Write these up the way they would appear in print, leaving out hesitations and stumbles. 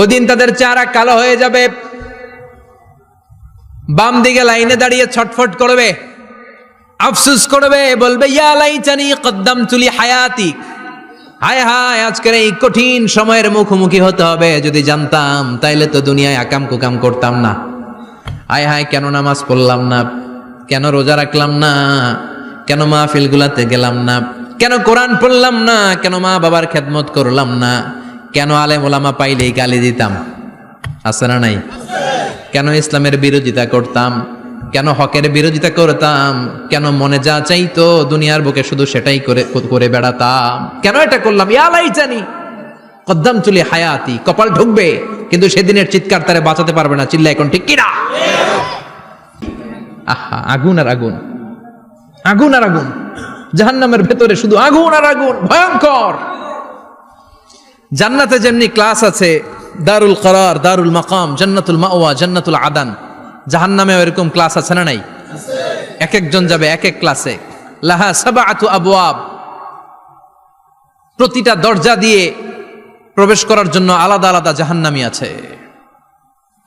ওদিন তাদের চেহারা কালো হয়ে যাবে, বাম দিকে লাইনে দাঁড়িয়ে ছটফট করবে, আফসোস করবে, বলবে ইয়া লাইতানি কদ্দামতু লি হায়াতি, হায় হায় আজকের এই কঠিন সময়ের মুখোমুখি হতে হবে, যদি জানতাম তাইলে তো দুনিয়ায় আকাম কুকাম করতাম না। হায় হায় কেন নামাজ পড়লাম না, কেন রোজা রাখলাম না, কেন মাহফিলগুলাতে গেলাম না, কেন কোরআন পড়লাম না, কেন মা বাবার খেদমত করলাম না, কেন আলেম ওলামা পাইলেই গালি দিতাম, আছে না নাই? কেন ইসলামের বিরোধিতা করতাম, কেন হকের বিরোধিতা করতাম, কেন মনে যা চাইতো দুনিয়ার বুকে শুধু সেটাই করে বেড়াতাম, কেন এটা করলাম? ইয়া লাইতানি কদ্দামতু লি হায়াতি, কপাল ঢুকবে কিন্তু সেদিনের চিৎকার তারে বাঁচাতে পারবে না। চিল্লা এখন ঠিক কিনা? আহা, আগুন আর আগুন, আগুন আর আগুন, জাহান্নামের ভেতরে শুধু আগুন আর আগুন, ভয়ঙ্কর। জান্নাতে যেমনি ক্লাস আছে, দারুল করার, দারুল মাকাম, জান্নাতুল মাওয়া, জান্নাতুল আদান, জাহান্নামেও এরকম ক্লাস আছে না নাই? এক একজন যাবে এক এক ক্লাসে। লাহা সাবআতু আবওয়াব, প্রতিটা দরজা দিয়ে প্রবেশ করার জন্য আলাদা আলাদা জাহান্নামী আছে।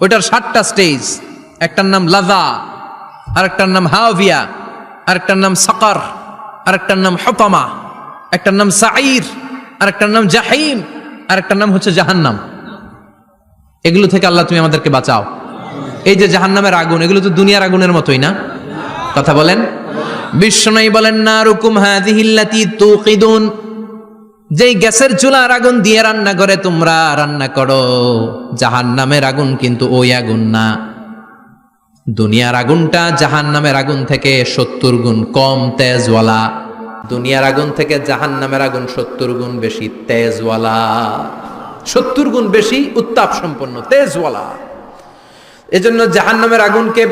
ওইটার 7টা স্টেজ, একটার নাম লাযা, আরেকটার নাম হাওভিয়া, আরেকটার নাম সাকার, আরেকটার নাম হুতামা, একটার নাম সাঈর, আরেকটার নাম জাহিম, আরেকটার নাম হচ্ছে জাহান্নাম। এগুলো থেকে আল্লাহ তুমি আমাদেরকে বাঁচাও। এই যে জাহান্নামের আগুন, এগুলো তো দুনিয়ার আগুনের মতোই না? কথা বলেন। বিশ্বনবী বলেন নারুকুম হাযিহিল্লাতী তুকিদুন, যেই গ্যাসের চুলার আগুন দিয়ে রান্না করে তোমরা রান্না করো, জাহান্নামের আগুন কিন্তু ওই আগুন না। দুনিয়ার আগুনটা জাহান্নামের আগুন থেকে 70 গুণ কম তেজওয়ালা। দুনিয়ার আগুন থেকে জাহান্নামের আগুন 70 গুণ বেশি তেজওয়ালা, 70 গুণ বেশি উত্তাপ সম্পন্ন, তেজওয়ালা। এজন্য জাহান্নামের আগুনকে